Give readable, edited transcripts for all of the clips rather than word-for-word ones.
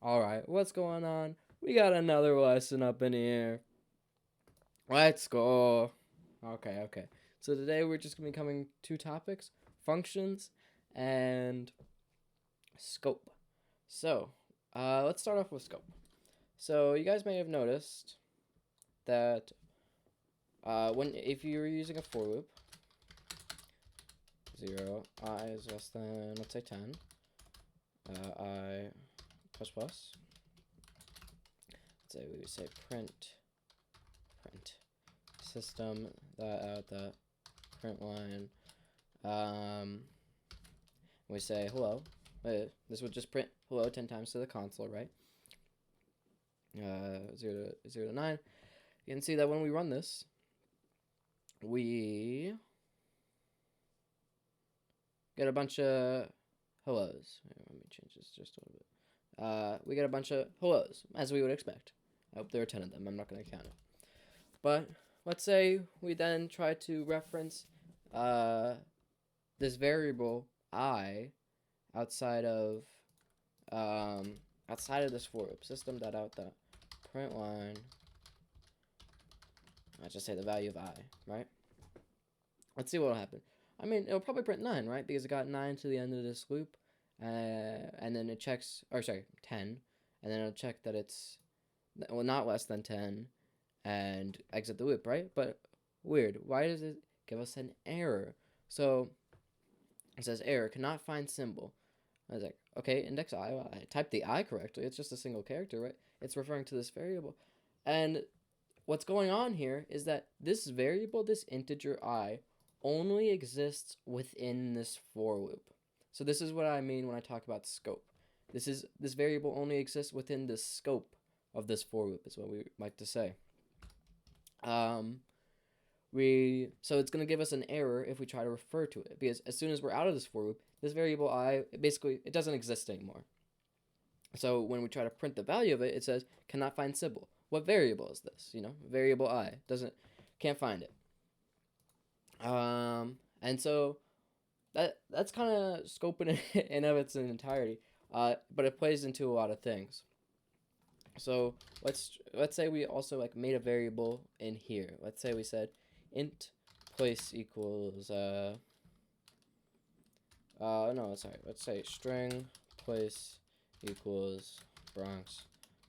Alright, what's going on? We got another lesson up in here. Let's go. Okay. So today we're just going to be covering two topics, functions and scope. So, let's start off with scope. So, you guys may have noticed that if you're using a for loop, 0, I is less than, let's say 10, I plus plus, let's say we would say print system that out the print line. We say hello. This would just print hello 10 times to the console, right? 0 to 9. You can see that when we run this, we get a bunch of hellos. Let me change this just a little bit. We get a bunch of hellos, as we would expect. I hope there are 10 of them. I'm not going to count it. But let's say we then try to reference this variable I outside of this for loop system that out the print line. Let's just say the value of I, right? Let's see what will happen. I mean, it'll probably print 9, right? Because it got 9 to the end of this loop, and then it checks, 10, and then it'll check that it's not less than 10, and exit the loop, right? But weird. Why does it give us an error? So it says error, cannot find symbol. I was like, okay, index I. Well, I typed the I correctly. It's just a single character, right? It's referring to this variable. And what's going on here is that this variable, this integer I, only exists within this for loop. So this is what I mean when I talk about scope. This variable only exists within the scope of this for loop, is what we like to say. So it's going to give us an error if we try to refer to it, because as soon as we're out of this for loop, this variable I, it doesn't exist anymore. So when we try to print the value of it, it says cannot find symbol. What variable is this? Variable I can't find it. And so that's kind of scope in of its entirety. But it plays into a lot of things. So let's say we also made a variable in here. Let's say we said int place equals no, sorry. Let's say string place equals Bronx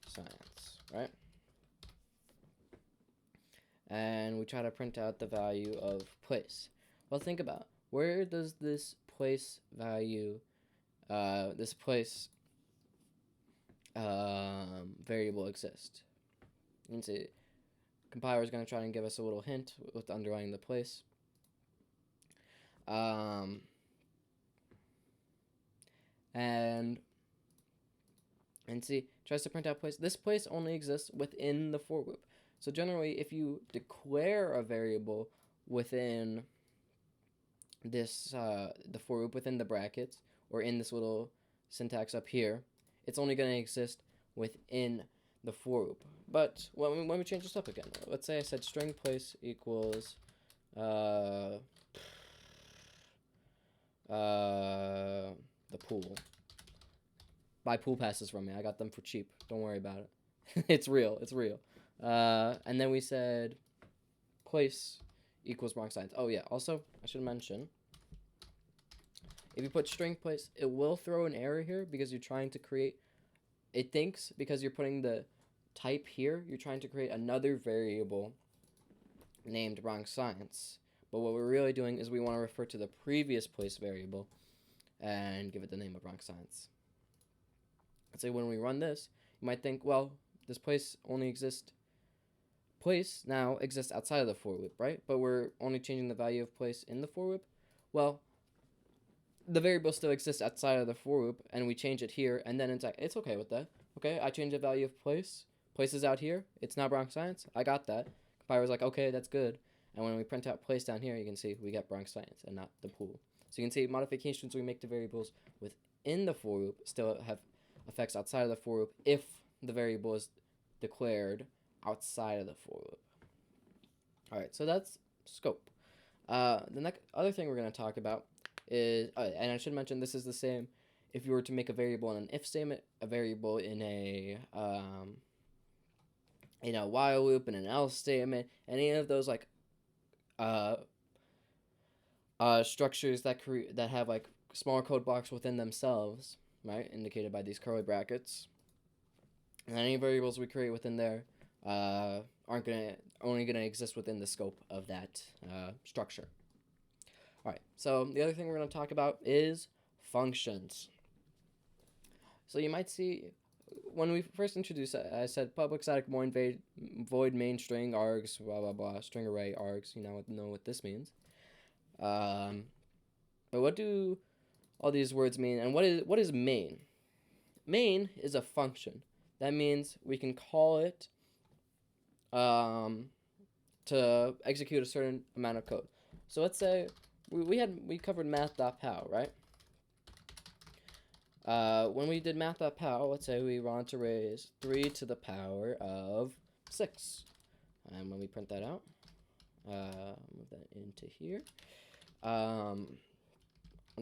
Science, right? And we try to print out the value of place. Well, think about where does this place value, this place variable exist? You can see compiler is going to try and give us a little hint with underlining the place. And see, tries to print out place. This place only exists within the for loop. So generally, if you declare a variable within this the for loop within the brackets or in this little syntax up here, it's only going to exist within the for loop. But when we change this up again, let's say I said string place equals the pool. Buy pool passes from me. I got them for cheap. Don't worry about it. It's real. And then we said place equals Bronx Science. Oh yeah, also I should mention, if you put string place, it will throw an error here because you're trying to create, it thinks because you're putting the type here, you're trying to create another variable named Bronx Science. But what we're really doing is we want to refer to the previous place variable and give it the name of Bronx Science. Let's say when we run this, you might think, well, this place now exists outside of the for loop, right? But we're only changing the value of place in the for loop. Well, the variable still exists outside of the for loop, and we change it here, and then it's okay with that. Okay, I change the value of place. Place is out here. It's now Bronx Science. I got that. Compiler's like, okay, that's good. And when we print out place down here, you can see we get Bronx Science and not the pool. So you can see modifications we make to variables within the for loop still have effects outside of the for loop if the variable is declared outside of the for loop. Alright, so that's scope. The next other thing we're going to talk about is, and I should mention this is the same if you were to make a variable in an if statement, a variable in a while loop, and an else statement, any of those like uh, structures that have like smaller code blocks within themselves, right, indicated by these curly brackets, and any variables we create within there aren't only gonna exist within the scope of that structure. All right. So the other thing we're gonna talk about is functions. So you might see when we first introduced it, I said public static void main string args blah blah blah string array args. You know what this means. But what do all these words mean, and what is main? Main is a function. That means we can call it to execute a certain amount of code. So let's say we covered math.pow, right? When we did math.pow, let's say we want to raise 3 to the power of 6. And when we print that out, move that into here. And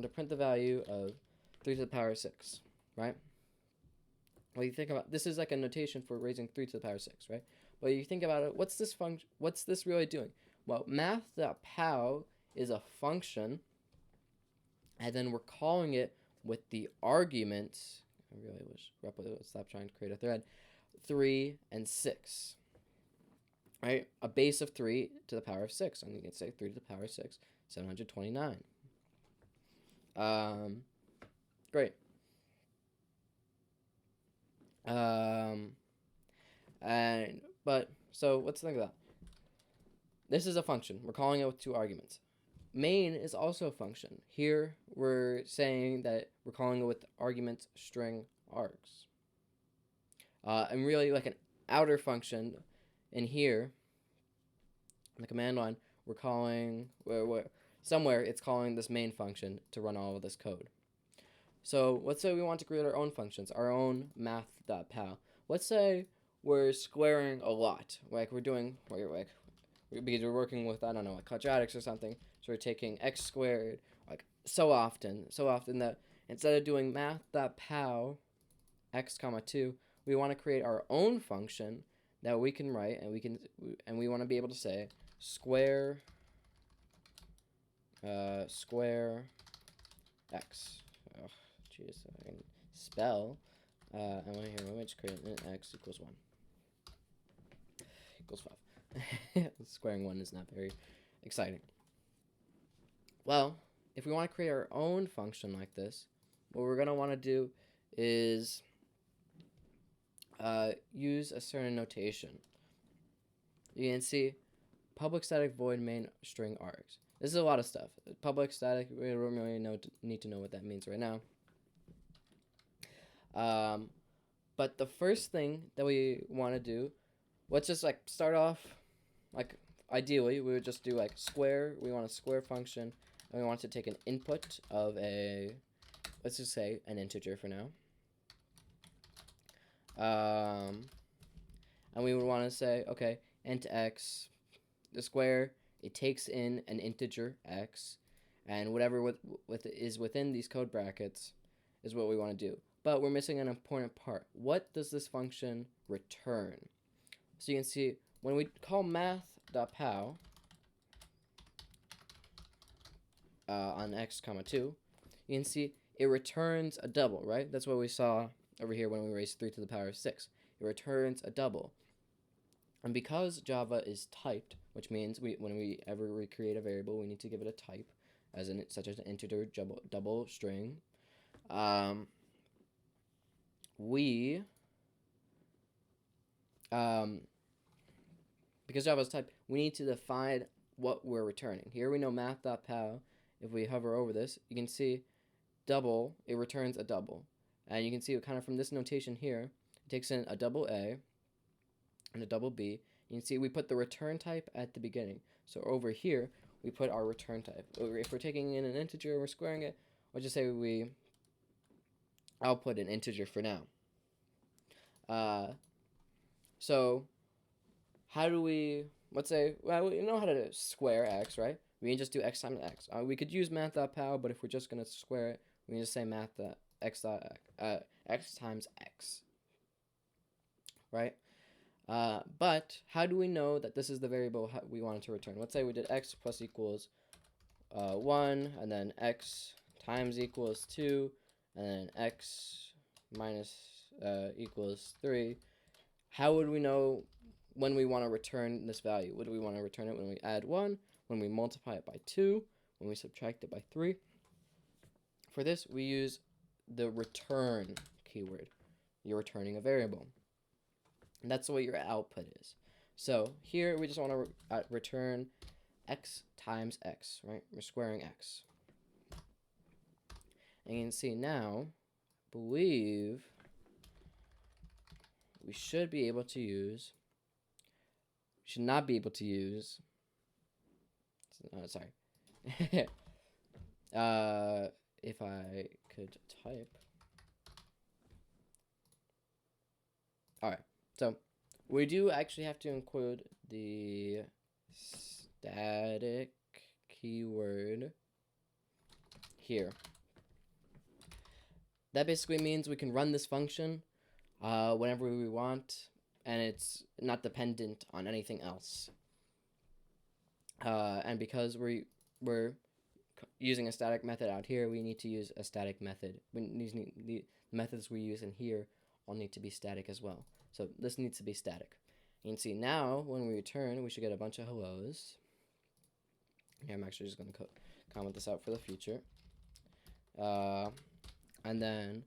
to print the value of 3 to the power of 6, right? Well, you think about this is like a notation for raising 3 to the power of 6, right? But you think about it, what's this function? What's this really doing? Well, math.pow is a function, and then we're calling it with the argument. I really wish Replit would stop trying to create a thread. 3 and 6, right? A base of 3 to the power of 6, and you can say 3 to the power of 6, 729. Great. So let's think of that. This is a function. We're calling it with 2 arguments. Main is also a function. Here we're saying that we're calling it with argument string args. And really like an outer function in here, in the command line, we're calling somewhere it's calling this main function to run all of this code. So let's say we want to create our own functions, our own math.pow. Let's say we're squaring a lot, like because we're working with, I don't know, like quadratics or something. So we're taking x squared like so often that instead of doing math.pow x comma 2, we want to create our own function that we can write, and we want to be able to say square x. Oh, jeez, I can spell. And let me just create an x equals 1 equals 5. Squaring 1 is not very exciting. Well, if we want to create our own function like this, what we're going to want to do is use a certain notation. You can see public static void main string args. This is a lot of stuff. Public static, we don't really need to know what that means right now. But the first thing that we want to do, let's just like start off, like ideally we would just do like square. We want a square function, and we want to take an input of let's just say an integer for now. And we would want to say, okay, int x, the square, it takes in an integer x, and whatever is within these code brackets is what we want to do. But we're missing an important part. What does this function return? So you can see when we call math.pow on x comma 2, you can see it returns a double, right? That's what we saw over here when we raised 3 to the power of 6. It returns a double. And because Java is typed, which means when we ever recreate a variable, we need to give it a type, such as an integer, double, string. Because Java is typed, we need to define what we're returning. Here we know math.pow. If we hover over this, you can see double, it returns a double. And you can see it kind of from this notation here, it takes in a double A and a double B. You can see we put the return type at the beginning. So over here, we put our return type. If we're taking in an integer and we're squaring it, let's just say we output an integer for now. So how do we, let's say, well, we know how to square x, right? We can just do x times x. We could use math.pow, but if we're just going to square it, we can just say math. x times x, right? But how do we know that this is the variable we wanted to return? Let's say we did x plus equals 1, and then x times equals 2, and then x minus equals 3. How would we know when we want to return this value? Would we want to return it when we add 1, when we multiply it by 2, when we subtract it by 3? For this, we use the return keyword. You're returning a variable. And that's what your output is. So here we just want to return x times x, right? We're squaring x. And you can see now, I believe we should be able to use, should not be able to use, sorry. If I could type. Alright, so we do actually have to include the static keyword here. That basically means we can run this function whenever we want, and it's not dependent on anything else. And because we're using a static method out here, we need to use a static method. The methods we use in here all need to be static as well. So this needs to be static. You can see now when we return, we should get a bunch of hellos. Here, I'm actually just going to comment this out for the future. And then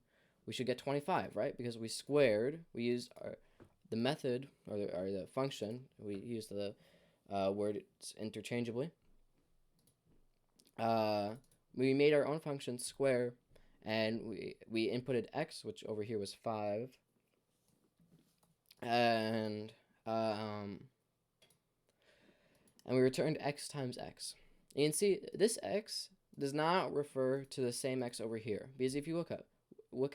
we should get 25, right? Because we squared, we used the method, or the function, we used the words interchangeably. We made our own function square, and we inputted x, which over here was 5, and we returned x times x. You can see this x does not refer to the same x over here, because if you look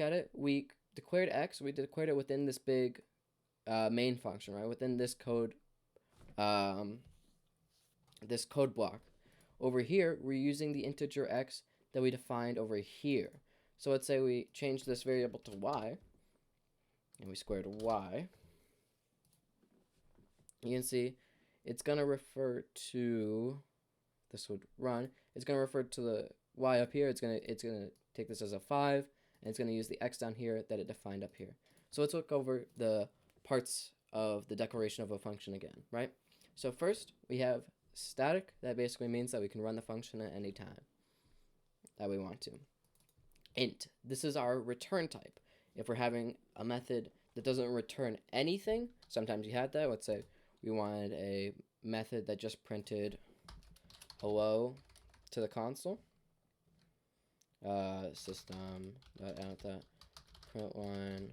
at it, we declared x, we declared it within this big main function, right? Within this code block. Over here, we're using the integer x that we defined over here. So let's say we change this variable to y, and we squared y. You can see it's going to refer to, this would run, it's going to refer to the y up here. It's going to take this as a 5, and it's going to use the x down here that it defined up here. So let's look over the parts of the declaration of a function again, right? So first, we have static. That basically means that we can run the function at any time that we want to. Int, this is our return type. If we're having a method that doesn't return anything, sometimes you had that. Let's say we wanted a method that just printed hello to the console. System out that print one.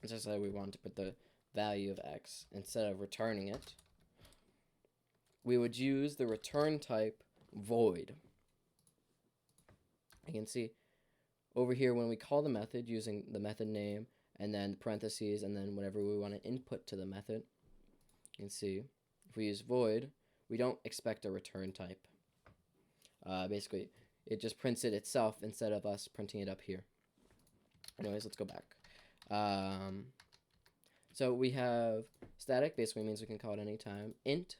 It's just like we want to put the value of x instead of returning it. We would use the return type void. You can see over here when we call the method using the method name and then parentheses and then whatever we want to input to the method. You can see if we use void, we don't expect a return type. Basically, it just prints it itself instead of us printing it up here. Anyways, let's go back. So we have static, basically means we can call it anytime. Int,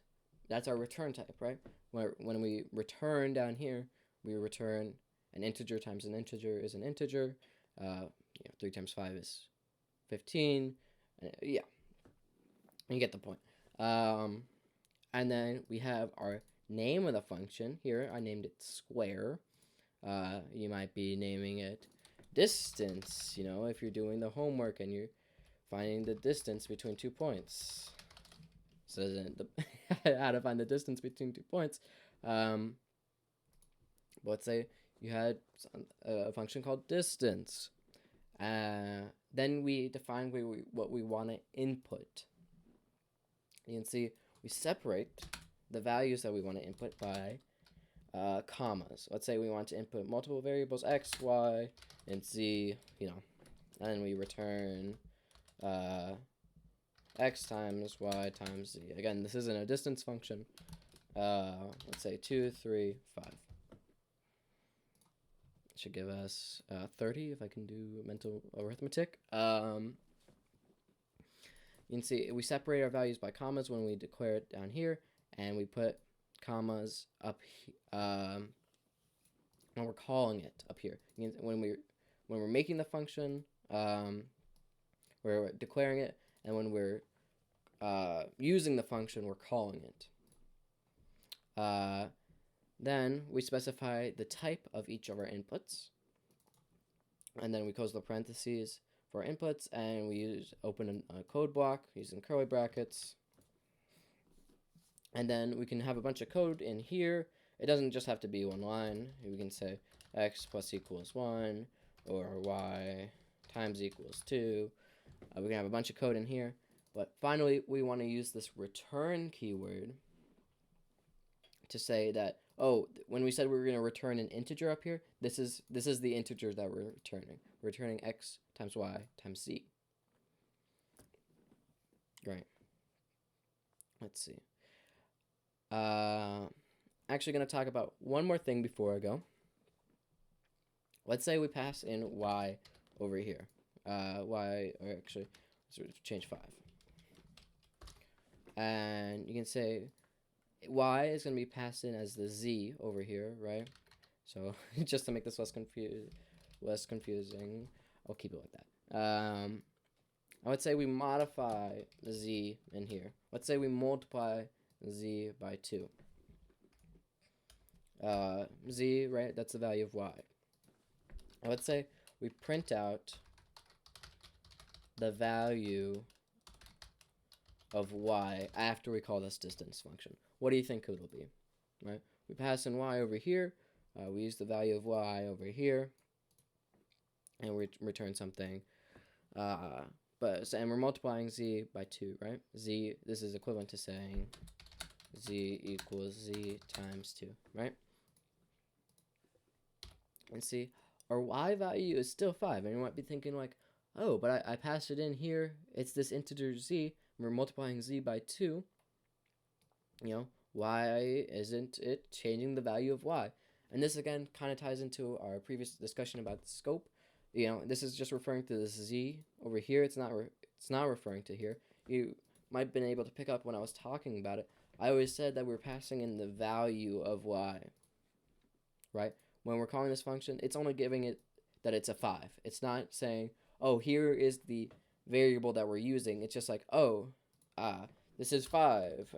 that's our return type, right? When we return down here, we return an integer times an integer is an integer. 3 times 5 is 15. Yeah, you get the point. And then we have our name of the function. Here, I named it square. You might be naming it distance, if you're doing the homework and you're finding the distance between 2 points. So how to find the distance between 2 points. Let's say you had a function called distance. Then we define what we want to input. You can see we separate the values that we want to input by commas. Let's say we want to input multiple variables x, y, and z, and then we return x times y times z. Again, this isn't a distance function. Let's say 2, 3, 5. should give us 30 if I can do mental arithmetic. You can see we separate our values by commas when we declare it down here, and we put commas up when we're calling it up here. When we're making the function, we're declaring it, and when we're using the function, we're calling it. Then we specify the type of each of our inputs, and then we close the parentheses for our inputs, and we open a code block using curly brackets. And then we can have a bunch of code in here. It doesn't just have to be one line. We can say x plus equals 1 or y times equals 2. We can have a bunch of code in here. But finally, we want to use this return keyword to say that, oh, when we said we were going to return an integer up here, this is the integer that we're returning. We're returning x times y times z. Right. Let's see. Actually going to talk about one more thing before I go. Let's say we pass in y over here. Y, or actually, let's change 5. And you can say y is going to be passed in as the z over here, right? So just to make this less confusing, I'll keep it like that. I would say we modify the z in here. Let's say we multiply z by 2. Z, right, that's the value of y. And let's say we print out the value of y after we call this distance function. What do you think it will be? Right? We pass in y over here. We use the value of y over here, and we return something. And we're multiplying z by 2, right? Z, this is equivalent to saying z equals z times 2, right? And see, our y value is still 5, and you might be thinking like, oh, but I passed it in here. It's this integer z. We're multiplying z by 2. You know, why isn't it changing the value of y? And this again kind of ties into our previous discussion about the scope. You know, this is just referring to this z over here. It's not referring to here. You might have been able to pick up when I was talking about it. I always said that we're passing in the value of y, right? When we're calling this function, it's only giving it that it's a 5. It's not saying, oh, here is the variable that we're using. It's just like, oh, this is 5.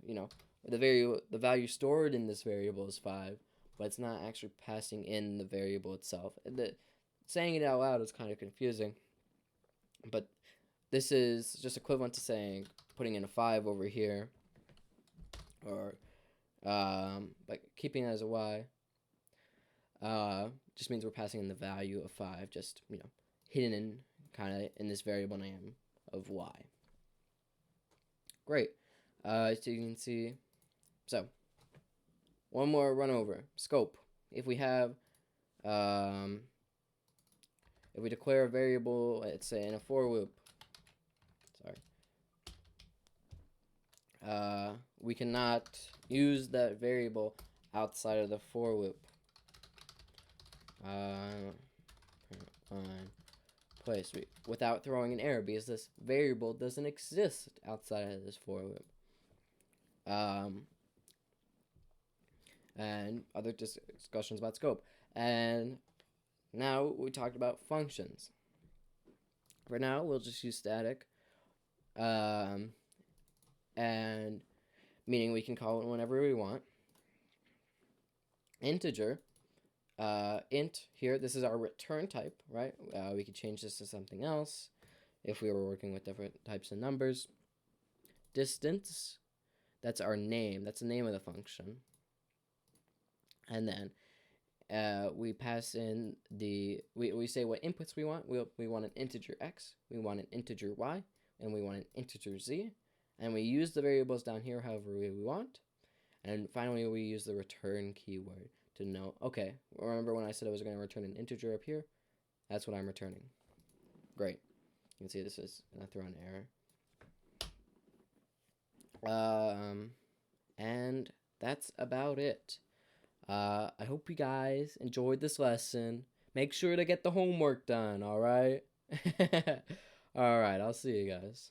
You know, the value stored in this variable is 5, but it's not actually passing in the variable itself. Saying it out loud is kind of confusing, but this is just equivalent to saying putting in a 5 over here, or like keeping it as a y. Just means we're passing in the value of 5, just, you know, hidden in kind of in this variable name of y. Great. So you can see, so one more run over. Scope. If we have, if we declare a variable, let's say in a for loop, we cannot use that variable outside of the for loop. Place without throwing an error, because this variable doesn't exist outside of this for loop. And other discussions about scope. And now we talked about functions. For now, we'll just use static. And meaning we can call it whenever we want. Integer. Int here, this is our return type, right? We could change this to something else if we were working with different types of numbers. Distance, that's our name. That's the name of the function. And then we pass in we say what inputs we want. We want an integer x, we want an integer y, and we want an integer z. And we use the variables down here however we want. And finally, we use the return keyword to know, okay, remember when I said I was going to return an integer up here? That's what I'm returning. Great. You can see this is going to throw an error. And that's about it. I hope you guys enjoyed this lesson. Make sure to get the homework done, all right? All right, I'll see you guys.